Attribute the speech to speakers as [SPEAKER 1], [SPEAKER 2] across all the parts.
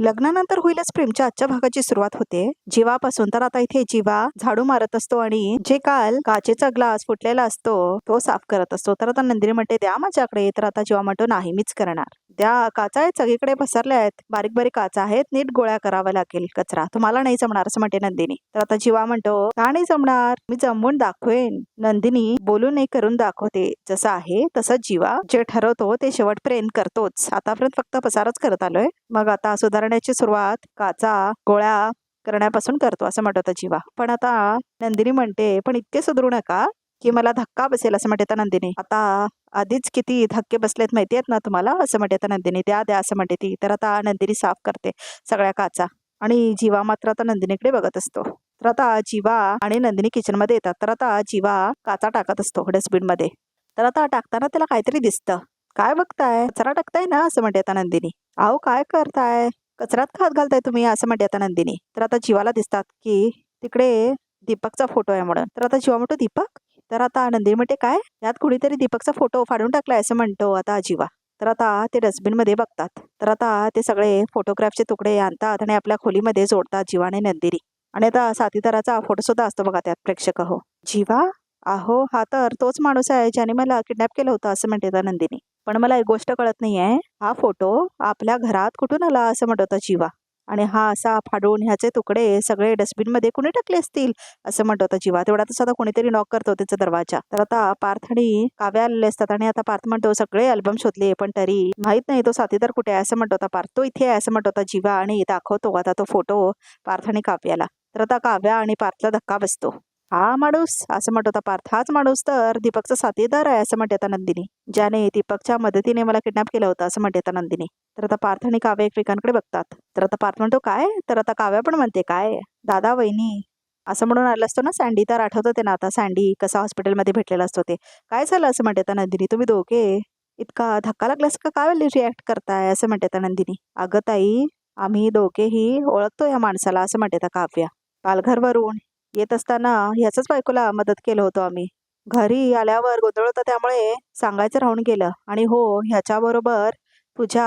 [SPEAKER 1] लग्नानंतर होईलच प्रेमच्या आजच्या भागाची सुरुवात होते जीवापासून. तर आता इथे जीवा झाडू मारत असतो आणि जे काल काचेचा ग्लास फुटलेला असतो तो साफ करत असतो. तर आता नंदिनी म्हणते द्या माझ्याकडे. तर आता जीवा म्हणतो नाही मीच करणार. त्या काचा आहेत सगळीकडे पसरल्या आहेत, बारीक बारीक काचा आहेत, नीट गोळ्या करावा लागेल कचरा, तुम्हाला नाही जमणार असं म्हणते नंदिनी. तर आता जीवा म्हणतो का नाही जमणार, मी जमवून दाखवेन. नंदिनी बोलून नाही करून दाखवते. जसं आहे तसं जीवा जे ठरवतो ते शेवटपर्यंत करतोच. आतापर्यंत फक्त पसारच करत आलोय, मग आता सुधारण्याची सुरुवात काचा गोळ्या करण्यापासून करतो असं म्हणत होता जीवा. पण आता नंदिनी म्हणते पण इतके सुधरू नका की मला धक्का बसेल असं म्हणते नंदिनी. आता आधीच किती धक्के बसलेत माहिती आहेत ना तुम्हाला असं म्हणते नंदिनी. द्या द्या असं म्हणते ती. तर आता नंदिनी साफ करते सगळ्या काचा आणि जीवा मात्र आता नंदिनीकडे बघत असतो. तर आता जीवा आणि नंदिनी किचन मध्ये येतात. तर आता जीवा काचा टाकत असतो डस्टबिन मध्ये. तर आता टाकताना त्याला काहीतरी दिसतं. काय बघताय, कचरा टाकताय ना असं म्हणते आता नंदिनी. अहो काय करताय, कचऱ्यात हात घालताय तुम्ही असं म्हणते आता नंदिनी. तर आता जीवाला दिसतात की तिकडे दीपकचा फोटो आहे म्हणून. तर आता जीवा म्हणतो दीपक. तर आता नंदिनी म्हणते काय, यात कुणीतरी दीपकचा फोटो फाडून टाकलाय असं म्हणतो आता जीवा. तर आता ते डस्टबिन मध्ये बघतात. तर आता ते सगळे फोटोग्राफचे तुकडे आणतात आणि आपल्या खोलीमध्ये जोडतात जीवा आणि नंदिनी. आणि आता साथीदाराचा फोटो सुद्धा असतो बघा त्यात प्रेक्षक हो. जीवा अहो हा तर तोच माणूस आहे ज्याने मला किडनॅप केलं होतं असं म्हणते आता नंदिनी. पण मला एक गोष्ट कळत नाहीये, हा फोटो आपल्या घरात कुठून आला असं म्हणत होता जीवा. आणि हा असा फाडून ह्याचे तुकडे सगळे डस्टबिन मध्ये कुणी टाकले असतील असं म्हणत होता जीवा. तेवढ्यातच आता कोणीतरी नॉक करतो त्याचा दरवाजा. तर आता पार्थ आणि काव्या आलेले असतात आणि आता पार्थ म्हणतो सगळे अल्बम शोधले पण तरी माहित नाही तो साथीदार कुठे आहे असं म्हणत होता पार्थ. तो इथे आहे असं म्हणत होता जीवा आणि दाखवतो आता तो फोटो पार्थ आणि काव्याला. तर आता काव्या आणि पार्थला धक्का बसतो. हा माणूस असं म्हणत होता पार्थ, हाच माणूस तर दीपकचा साथीदार आहे असं म्हणते आता नंदिनी, ज्याने दीपकच्या मदतीने मला किडनॅप केलं होतं असं म्हणते आता नंदिनी. तर आता पार्थ आणि काव्या एकमेकांकडे बघतात. तर आता पार्थ म्हणतो काय, तर आता काव्या पण म्हणते काय दादा वहिनी असं म्हणून आलं असतो ना सँडी. तर आठवतं ते ना आता सँडी कसा हॉस्पिटलमध्ये भेटलेला असतो ते. काय झालं असं म्हणते आता नंदिनी, तुम्ही दोघे इतका धक्का लागलास का काय रिॲक्ट करताय असं म्हणते आता नंदिनी. अगं ताई आम्ही दोघेही ओळखतो या माणसाला असं म्हणते आता काव्या. पालघरवरून येत असताना ह्याच बायकोला मदत केलं होतं आम्ही. घरी आल्यावर गोंधळ होता त्यामुळे सांगायचं राहून गेलं. आणि हो ह्याच्याबरोबर तुझ्या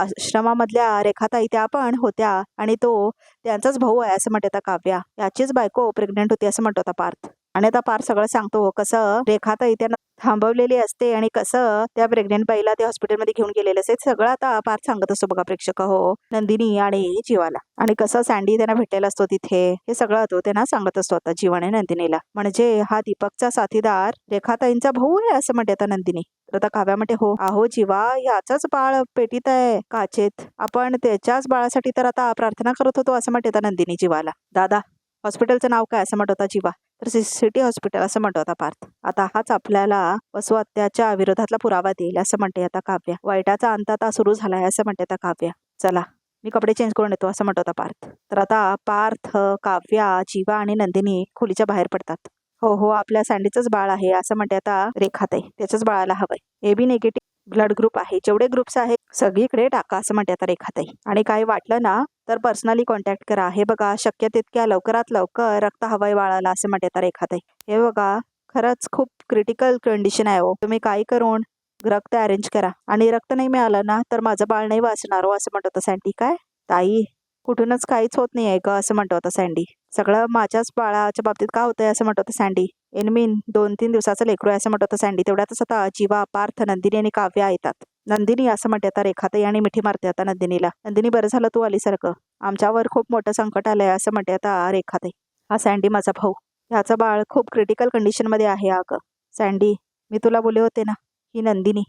[SPEAKER 1] आश्रमामधल्या रेखाताई त्या पण होत्या आणि तो त्यांचाच भाऊ आहे असं म्हणते आता काव्या. याचीच बायको प्रेग्नेंट होती असं म्हणतो आता पार्थ. आणि आता पार्थ सगळं सांगतो कसं रेखाताई त्यांना थांबवलेली असते आणि कसं त्या प्रेग्नेंट बाईला ते हॉस्पिटलमध्ये घेऊन गेलेले असते. सगळं आता पार्थ सांगत असतो बघा प्रेक्षक हो नंदिनी आणि जीवाला. आणि कसं सँडी त्यांना भेटलेला असतो तिथे हे सगळं तो त्यांना सांगत असतो आता जीवाने नंदिनीला. म्हणजे हा दीपकचा साथीदार रेखाताईंचा भाऊ आहे असं म्हणते आता नंदिनी. तर आता काव्या म्हणते हो अहो जीवा याचाच बाळ पेटीत आहे काचेत, आपण त्याच्याच बाळासाठी तर आता प्रार्थना करत होतो असं म्हणते आता नंदिनी जीवाला. दादा हॉस्पिटलचं नाव काय असं म्हणत होता जीवा. तर सिटी हॉस्पिटल असं म्हणतो आता पार्थ. आता हाच आपल्याला वसुहत्याच्या विरोधातला पुरावा देईल असं म्हणते आता काव्या. वाईटाचा अंत आता सुरू झालाय असं म्हणते आता काव्या. चला मी कपडे चेंज करून येतो असं म्हणतो आता पार्थ. तर आता पार्थ काव्या जीवा आणि नंदिनी खोलीच्या बाहेर पडतात. हो हो आपल्या सँडीचंच बाळ आहे असं म्हणते आता रेखाताई, त्याच्याच बाळाला हवंय. AB निगेटिव्ह ब्लड ग्रुप आहे, जेवढे ग्रुप्स आहेत सगळीकडे टाका असं म्हणते आता रेखाताई. आणि काही वाटलं ना तर पर्सनली कॉन्टॅक्ट करा. हे बघा शक्य तितक्या लवकरात लवकर रक्त हवंय बाळाला असं म्हणते आता रेखाताई. हे बघा खरंच खूप क्रिटिकल कंडिशन आहे हो, तुम्ही काही करून रक्त अरेंज करा. आणि रक्त नाही मिळालं ना तर माझं बाळ नाही वाचणार हो असं म्हणत होता सँडी. काय ताई कुठूनच काहीच होत नाही आहे का असं म्हणतो होता सँडी. सगळं माझ्याच बाळाच्या बाबतीत का होतंय असं म्हणतो होता सँडी. एनमीन 2-3 दिवसाचं लेकरू आहे असं म्हणत होता सँडी. तेवढ्यातच आता जीवा पार्थ नंदिनी आणि काव्या येतात. नंदिनी असं म्हणते आता रेखाताई आणि मिठी मारते आता नंदिनीला. नंदिनी बरं झालं तू आली सारखं, आमच्यावर खूप मोठं संकट आलंय असं म्हणते आता रेखाताई. हा सँडी माझा भाऊ, ह्याचं बाळ खूप क्रिटिकल कंडिशन मध्ये आहे. अगं सँडी मी तुला बोलले होते ना ही नंदिनी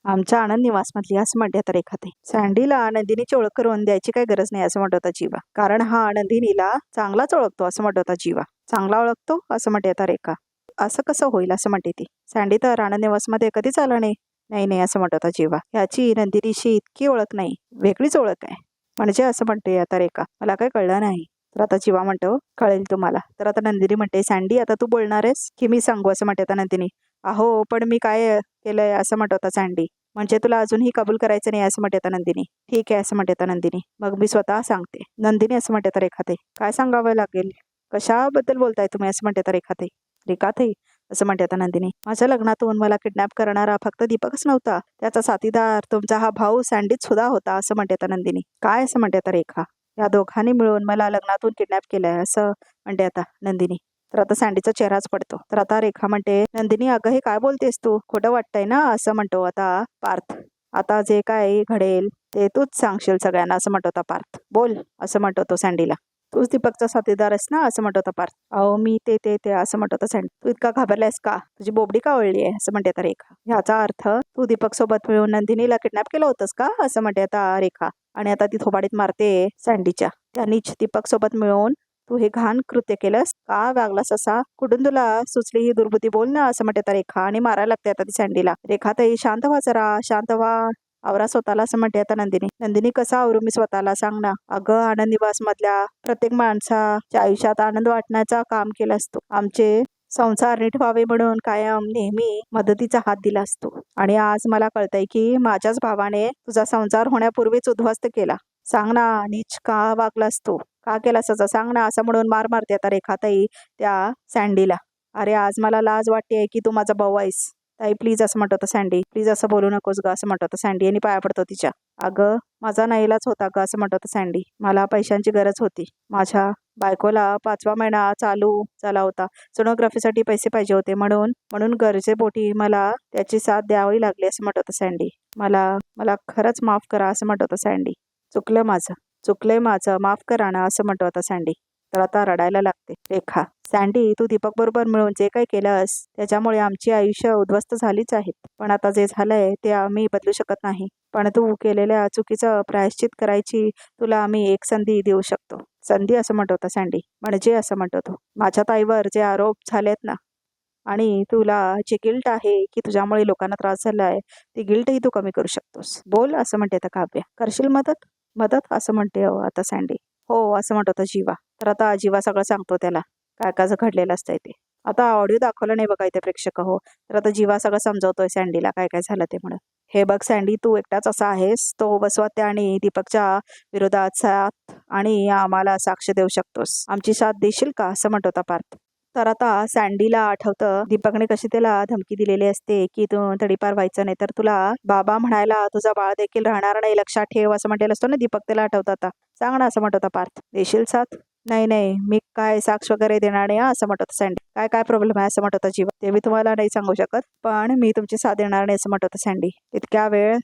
[SPEAKER 1] आमच्या आनंद निवास मधली असं म्हणते आता रेखाताई. सँडीला नंदिनीची ओळख करून द्यायची काही गरज नाही असं म्हणत होता जीवा, कारण हा नंदिनीला चांगलाच ओळखतो असं म्हणत होता जीवा. चांगला ओळखतो असं म्हणते आता रेखा. असं कसं होईल असं म्हणते ती. सँडी तर आनंद निवास मध्ये कधीच आला नाही. नाही नाही असं म्हणत होता जीवा. ह्याची नंदिनीशी इतकी ओळख नाही, वेगळीच ओळख आहे म्हणजे असं म्हणते आता रेखा. मला काही कळलं नाही. तर आता जीवा म्हणतो कळेल तुम्हाला. तर आता नंदिनी म्हणते सँडी आता तू बोलणार आहेस की मी सांगू असं म्हणते आता नंदिनी. अहो पण मी काय केलंय असं म्हणत होता सँडी. म्हणजे तुला अजूनही कबूल करायचं नाही असं म्हणते आता नंदिनी. ठीक आहे असं म्हणते आता नंदिनी, मग मी स्वतः सांगते. नंदिनी असं म्हणते आता रेखाताई. काय सांगावं लागेल, कशाबद्दल बोलताय तुम्ही असं म्हणते आता रेखाताई. रेखाताई असं म्हणते आता नंदिनी. माझ्या लग्नातून मला किडनॅप करणारा फक्त दीपकच नव्हता, त्याचा साथीदार तुमचा हा भाऊ सँडीच सुद्धा होता असं म्हणते आता नंदिनी. काय असं म्हणते आता रेखा. या दोघांनी मिळून मला लग्नातून किडनॅप केलंय असं म्हणते आता नंदिनी. तर आता सँडीचा चेहराच पडतो. तर आता रेखा म्हणते, नंदिनी अगं हे काय बोलतेस तू, खोटं वाटतंय ना असं म्हणतो आता पार्थ. आता जे काय घडेल ते तूच सांगशील सगळ्यांना असं म्हणतो आता पार्थ. बोल असं म्हणतो तो सँडीला. तूच दीपकचा साथीदार आहेस ना असं म्हणतो आता पार्थ. अहो मी ते ते ते असं म्हणतो आता सँडी. तू इतका घाबरलायस का, तुझी बोबडी का वळली आहे असं म्हणते आता रेखा. ह्याचा अर्थ तू दीपक सोबत मिळून नंदिनीला किडनॅप केलं होतंस का असं म्हणते आता रेखा. आणि आता ती थोबाडीत मारते सँडीच्या. त्यांनीच दीपक सोबत मिळून तू हे घाण कृत्य केलंस का, वागलास असा, कुठून तुला सुचली ही दुर्बुद्धी, बोल ना असं म्हणते आता रेखा. आणि मारायला लागते आता ती सँडीला. रेखा ताई शांत व्हा जरा, शांत व्हा, आवरा स्वतःला असं म्हणते आता नंदिनी. नंदिनी कसा आवरू मी स्वतःला सांग ना. अगं आनंद निवास मधल्या प्रत्येक माणसाच्या आयुष्यात आनंद वाटण्याचा काम केलं असतो. आमचे संसार नीट व्हावे म्हणून कायम नेहमी मदतीचा हात दिला असतो. आणि आज मला कळतंय की माझ्याच भावाने तुझा संसार होण्यापूर्वीच उद्ध्वस्त केला. सांग ना, नीच का वागलास तू, का केलास असं सांग ना असं म्हणून मार मारते आता रेखाताई त्या सँडीला. अरे आज मला लाज वाटते की तू माझा भाऊ आहेस ताई, प्लीज असं म्हणतो सँडी. प्लीज असं बोलू नकोस ग असं म्हणतो सँडी आणि पाया पडतो तिच्या. अगं माझा नाईलाज होता ग असं म्हणतो सँडी. मला पैशांची गरज होती. माझ्या बायकोला 5वा महिना चालू झाला होता. सोनोग्राफीसाठी पैसे पाहिजे होते, म्हणून म्हणून गरजेपोटी मला त्याची साथ द्यावी लागली असं म्हणतो सँडी. मला मला खरंच माफ करा असं म्हणतो सँडी. चुकलंय माझं, माफ करा ना असं म्हणतो आता सँडी. तर आता रडायला लागते रेखा. सँडी तू दीपक बरोबर मिळून जे काही केलंस त्याच्यामुळे आमची आयुष्य उद्ध्वस्त झालीच आहेत. पण आता जे झालंय ते आम्ही बदलू शकत नाही. पण तू केलेल्या चुकीचं प्रायश्चित करायची तुला आम्ही एक संधी देऊ शकतो. संधी असं म्हणतो होता सँडी. म्हणजे असं म्हणतो तो, माझ्या ताईवर जे आरोप झालेत ना, आणि तुला जे गिल्ट आहे की तुझ्यामुळे लोकांना त्रास झालाय, ती गिल्टही तू कमी करू शकतोस. बोल असं म्हणते आता काव्या. करशील मदत मदत असं म्हणते आता सँडी. हो असं म्हणतो होता जीवा. तर आता जीवा सगळं सांगतो त्याला काय काय घडलेलं असतंय ते. आता ऑडिओ दाखवलं नाही बघा इथे प्रेक्षक हो. तर आता जीवा सगळं समजवतोय सँडीला काय काय झालं ते म्हणून. हे बघ सँडी, तू एकटाच असा आहेस तो बसवत्या आणि दीपकच्या विरोधात साथ आणि आम्हाला साक्ष देऊ शकतोस. आमची साथ देशील का असं म्हणतो होता पार्थ. तर आता सँडीला आठवतं दीपकने कशी त्याला धमकी दिलेली असते की तू तडीपार व्हायचं नाही तर तुला बाबा म्हणायला तुझा बाळ देखील राहणार नाही, लक्षात ठेव असं म्हटलेलं असतो ना दीपक. त्याला आठवतं आता. सांग ना असं म्हणत होता पार्थ. देशील साथ. नाही नाही मी काय साक्ष वगैरे देणार नाही असं म्हणत होता सँडी. काय प्रॉब्लेम आहे असं म्हणत होता जीवा. ते मी तुम्हाला नाही सांगू शकत, पण मी तुमची साथ देणार नाही असं म्हणत होता सँडी. इतक्या वेळ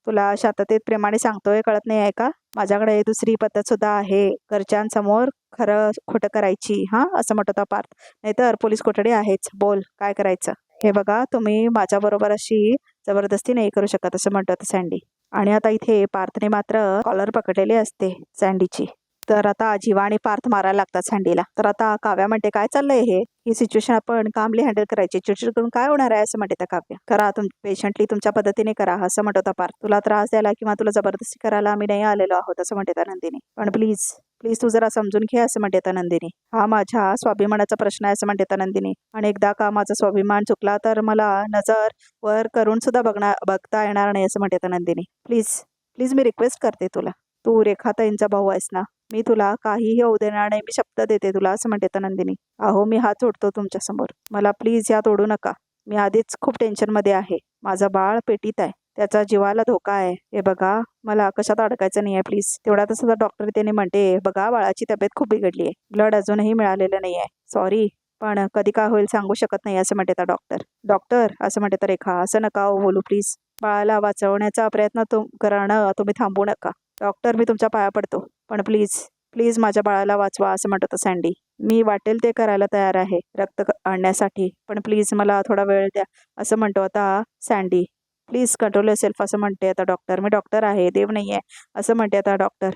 [SPEAKER 1] तुला शांततेत प्रेमाने सांगतोय, कळत नाही आहे का. माझ्याकडे दुसरी पद्धत सुद्धा आहे घरच्यांसमोर खरं खोटं करायची, हा असं म्हणत होता पार्थ. नाहीतर पोलीस कोठडी आहेच, बोल काय करायचं. हे बघा तुम्ही माझ्या बरोबर अशी जबरदस्ती नाही करू शकत असं म्हणत सँडी. आणि आता इथे पार्थने मात्र कॉलर पकडलेली असते सँडीची. तर आता जीवा आणि पार्थ मारायला लागतात सँडीला. तर आता काव्या म्हणते काय चाललंय ही सिच्युएशन आपण कामली हँडल करायची, चिडचिड करून काय होणार आहे असं म्हणते त्या काव्या. करा पेशंटली तुमच्या पद्धतीने करा असं म्हणत होता पार्थ. तुला त्रास द्यायला किंवा तुला जबरदस्ती करायला आम्ही नाही आलेलो आहोत असं म्हणते त्या नंदिनी. पण प्लीज प्लीज तू जरा समजून घे असं म्हणते त्या नंदिनी. हा माझ्या स्वाभिमानाचा प्रश्न आहे असं म्हणते त्या नंदिनी. आणि एकदा का माझा स्वाभिमान चुकला तर मला नजर वर करून सुद्धा बघता येणार नाही असं म्हणते त्या Nandini. Please please me request करते तुला, तू रेखाताईंचा भाऊ आहेस ना, मी तुला काहीही होऊ देणार नाही, मी शब्द देते तुला असं म्हणते तर नंदिनी. अहो मी हात जोडतो तुमच्या समोर, मला प्लीज यात ओढू नका. मी आधीच खूप टेन्शनमध्ये आहे. माझं बाळ पेटीत आहे, त्याचा जीवाला धोका आहे. हे बघा मला कशात अडकायचं नाही आहे प्लीज. तेवढ्यातच डॉक्टर त्याने म्हणते बघा बाळाची तब्येत खूप बिघडली आहे, ब्लड अजूनही मिळालेलं नाही आहे. सॉरी पण कधी काय होईल सांगू शकत नाही असं म्हणते डॉक्टर. डॉक्टर असं म्हणते तर रेखा. असं नका हो बोलू प्लीज. बाळाला वाचवण्याचा प्रयत्न करणं तुम्ही थांबू नका. डॉक्टर मी तुमच्या पाया पडतो, पण प्लीज प्लीज माझ्या बाळाला वाचवा असं म्हणत होतं सँडी. मी वाटेल ते करायला तयार आहे रक्त आणण्यासाठी, पण प्लीज मला थोडा वेळ द्या असं म्हणतो आता सँडी. प्लीज कंट्रोल योरसेल्फ असं म्हणते आता डॉक्टर. मी डॉक्टर आहे, देव नाही आहे असं म्हणते आता डॉक्टर.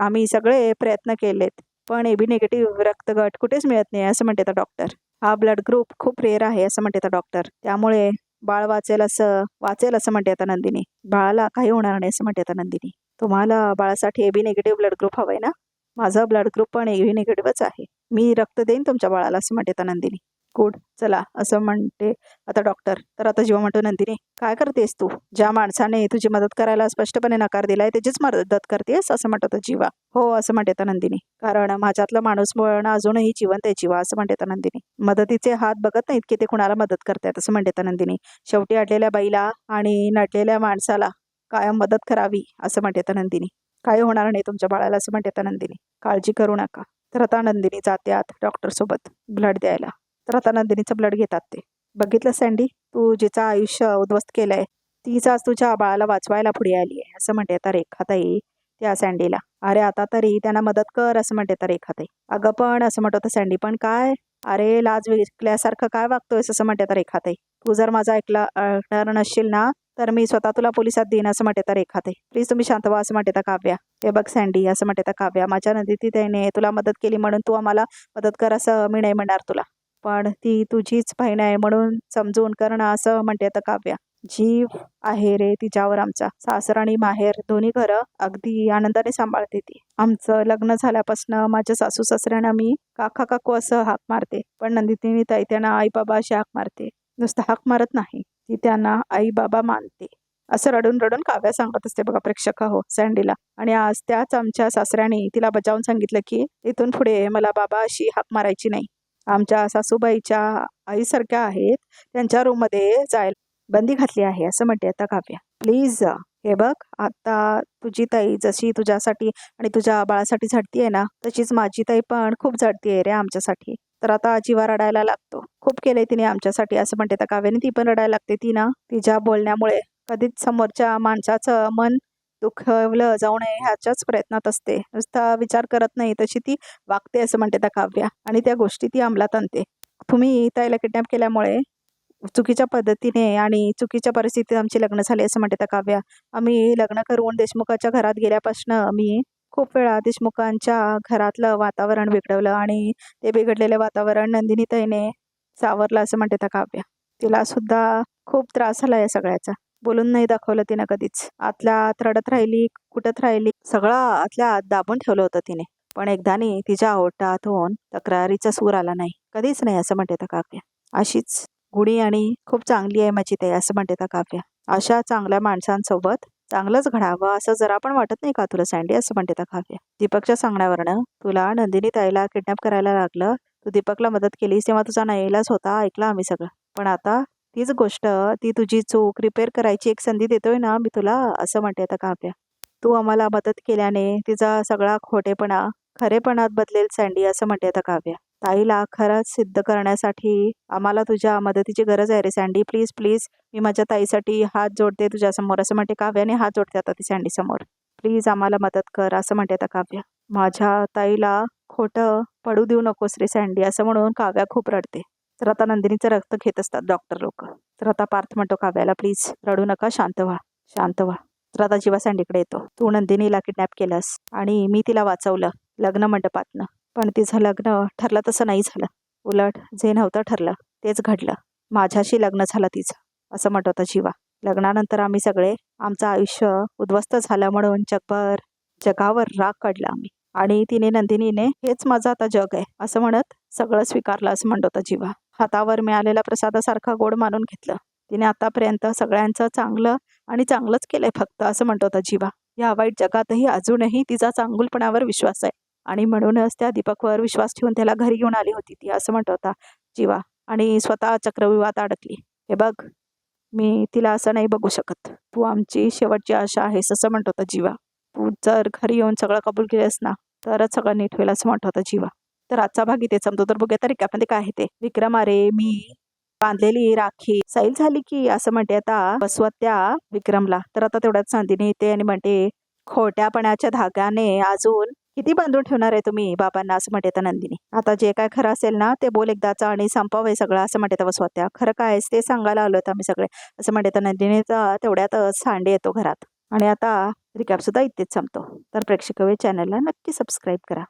[SPEAKER 1] आम्ही सगळे प्रयत्न केलेत पण AB निगेटिव्ह रक्तगट कुठेच मिळत नाही असं म्हणते आता डॉक्टर. हा ब्लड ग्रुप खूप रेअर आहे असं म्हणते आता डॉक्टर. त्यामुळे बाळ वाचेल असं म्हणते आता नंदिनी. बाळाला काही होणार नाही असं म्हणते आता नंदिनी. तुम्हाला बाळासाठी AB निगेटिव्ह ब्लड ग्रुप हवंय ना, माझा ब्लड ग्रुप पण AB निगेटिव्हच आहे. मी रक्त देईन तुमच्या बाळाला असं म्हणते आता नंदिनी. गुड, चला असं म्हणते आता डॉक्टर. तर आता जीवा म्हणतो, नंदिनी काय करतेस तू? ज्या माणसाने तुझी मदत करायला स्पष्टपणे नकार दिलाय त्याचीच मदत करतेस असं म्हणतो जीवा. हो असं म्हणते तर नंदिनी, कारण माझ्यातला माणूस म्हणून अजूनही जिवंत आहे जीवा असं म्हणते तर नंदिनी. मदतीचे हात बघत नाहीत की ते कुणाला मदत करतायत असं म्हणते तर नंदिनी. शेवटी अडलेल्या बाईला आणि नडलेल्या माणसाला कायम मदत करावी असं म्हणते तर नंदिनी. काही होणार नाही तुमच्या बाळाला असं म्हणते तर नंदिनी. काळजी करू नका. तर आता नंदिनी जाते आत डॉक्टर सोबत ब्लड द्यायला. तर आता नंदिनीचं ब्लड घेतात ते. बघितलं सँडी, तू जिचं आयुष्य उद्ध्वस्त केलंय तीच आज तुझ्या बाळाला वाचवायला पुढे आली आहे असं म्हणते तर रेखाताई त्या सँडीला. अरे आता तरी त्यांना मदत कर असं म्हणते तर रेखाताई. अगं पण असं म्हणत होतं सँडी, पण काय? अरे लाज विकल्यासारखं काय वागतोयस असं म्हणते तर रेखाताई. तू जर माझा ऐकणार नसशील ना तर मी स्वतः तुला पोलिसात देईन असं म्हणते तर रेखाताई. प्लीज तुम्ही शांत व्हा असं म्हणते तर काव्या. हे बघ सँडी असं म्हणते तर काव्या, माझ्या नंदिनीताईने तुला मदत केली म्हणून तू आम्हाला मदत कर असं मी नाही म्हणणार तुला, पण ती तुझीच बहीण आहे म्हणून समजून करणं असं म्हणते तर काव्या. जीव आहे रे तिच्यावर आमचा. सासर आणि माहेर दोन्ही घरं अगदी आनंदाने सांभाळते ती. आमचं लग्न झाल्यापासून माझ्या सासू सासऱ्यांना मी काका काकू असं हाक मारते, पण नंदिनी ताई त्यांना आई बाबा अशी हाक मारते. नुसतं हाक मारत नाही, ती त्यांना आई बाबा मानते असं रडून रडून काव्या सांगत असते बघा प्रेक्षक हो सँडीला. आणि आज त्याच आमच्या सासऱ्याने तिला बजावून सांगितलं की इथून पुढे मला बाबा अशी हाक मारायची नाही. आमच्या सासूबाईच्या आईसारख्या आहेत, त्यांच्या रूममध्ये जायला बंदी घातली आहे असं म्हणते आता काव्या. प्लीज हे बघ, आता तुझी ताई जशी तुझ्यासाठी आणि तुझ्या बाळासाठी झटती ना तशीच माझी ताई पण खूप झटती आहे रे आमच्यासाठी. तर आता जीवा रडायला लागतो. खूप केलंय तिने आमच्यासाठी असं म्हणते तर काव्याने. ती पण रडायला लागते. ती ना तिच्या बोलण्यामुळे कधीच समोरच्या माणसाचं मन दुखवलं जाऊ नये ह्याच्याच प्रयत्नात असते. नुसता विचार करत नाही तशी ती वागते असं म्हणते त्या काव्या. आणि त्या गोष्टी ती अंमलात आणते. तुम्ही ताईला किडनॅप केल्यामुळे चुकीच्या पद्धतीने आणि चुकीच्या परिस्थितीत आमचे लग्न झाले असं म्हणते त्या काव्या. आम्ही लग्न करून देशमुखाच्या घरात गेल्यापासून मी खूप वेळा देशमुखांच्या घरातलं वातावरण बिघडवलं आणि ते बिघडलेलं वातावरण नंदिनीताईने सावरलं असं म्हणते त्या काव्या. तिला सुद्धा खूप त्रास झाला या सगळ्याचा. बोलून नाही दाखवलं तिनं कधीच. आतल्या आत रडत राहिली, कुटत राहिली, सगळं आतल्या आत दाबून ठेवलं होतं तिने. पण एकदानी तिच्या ओठातून तक्रारीचा सूर आला नाही, कधीच नाही असं म्हणते त्या काव्या. अशीच गुणी आणि खूप चांगली आहे माझी ताई असं म्हणते त्या काव्या. अशा चांगल्या माणसांसोबत चांगलंच घडावं असं जरा पण वाटत नाही का तुला सँडी असं म्हणते त्या काव्या. दीपकच्या सांगण्यावरनं तुला नंदिनी ताईला किडनॅप करायला लागलं, तू दीपकला मदत केलीस तेव्हा तुझा नाईलाज होता, ऐकलं आम्ही सगळं. पण आता तीच गोष्ट, ती तुझी चूक रिपेअर करायची एक संधी देतोय ना मी तुला असं म्हणते आता काव्या. तू आम्हाला मदत केल्याने तिचा सगळा खोटेपणा खरेपणात बदलेल सँडी असं म्हणते आता काव्या. ताईला खरंच सिद्ध करण्यासाठी आम्हाला तुझ्या मदतीची गरज आहे रे सँडी. प्लीज प्लीज मी माझ्या ताईसाठी हात जोडते तुझ्यासमोर असं म्हणते काव्याने. हात जोडते आता ती सँडी समोर. प्लीज आम्हाला मदत कर असं म्हणते आता काव्या. माझ्या ताईला खोटं पडू देऊ नकोस रे सँडी असं म्हणून काव्या खूप रडते. तर आता नंदिनीचं रक्त घेत असतात डॉक्टर लोक. तर आता पार्थ म्हणतो काव्याला, प्लीज रडू नका, शांत व्हा शांत व्हा. तर आता जीवा सँडीकडे येतो. तू नंदिनीला किडनॅप केलंस आणि मी तिला वाचवलं लग्न मंडपातनं, पण तिचं लग्न ठरलं तसं नाही झालं. उलट जे नव्हतं ठरलं तेच घडलं. माझ्याशी लग्न झालं तिचं असं म्हणत होता जीवा. लग्नानंतर आम्ही सगळे आमचं आयुष्य उद्ध्वस्त झालं म्हणून जगावर राग काढला आम्ही. आणि तिने नंदिनीने हेच माझं आता जग आहे असं म्हणत सगळं स्वीकारलं असं म्हणत होता जीवा. हातावर मिळालेल्या प्रसादासारखा गोड मानून घेतलं तिने आतापर्यंत. सगळ्यांचं चांगलं आणि चांगलंच केलंय फक्त असं म्हणत होता जीवा. या वाईट जगातही अजूनही तिचा चांगुलपणावर विश्वास आहे आणि म्हणूनच त्या दीपकवर विश्वास ठेवून त्याला घरी घेऊन आली होती ती असं म्हणत होता जीवा. आणि स्वतः चक्रव्यूहात अडकली. हे बघ, मी तिला असं नाही बघू शकत. तू आमची शेवटची आशा आहेस असं म्हणत होता जीवा. तू जर घरी येऊन सगळं कबूल केलंस ना तरच सगळं नीट होईल असं म्हणत होता जीवा. तर आजचा भाग इथे संपतो. तर बघूया तर रिकामध्ये काय आहे ते. विक्रम, अरे मी बांधलेली राखी सैल झाली की असं म्हणते आता बसवत त्या विक्रमला. तर आता तेवढ्याच नंदिनी येते आणि म्हणते, खोट्यापणाच्या धाग्याने अजून किती बांधून ठेवणार आहे तुम्ही बाबांना असं म्हणते तर नंदिनी. आता जे काय खरं असेल ना ते बोल एकदाचा आणि संपवय सगळं असं म्हणते तर बसवत त्या. खरं काय ते सांगायला आलोत आम्ही सगळे असं म्हणते तर नंदिनीचा तेवढ्यातच सांडे येतो घरात. आणि आता रिकॅप सुद्धा इथेच संपतो. तर प्रेक्षक चॅनलला नक्की सबस्क्राईब करा.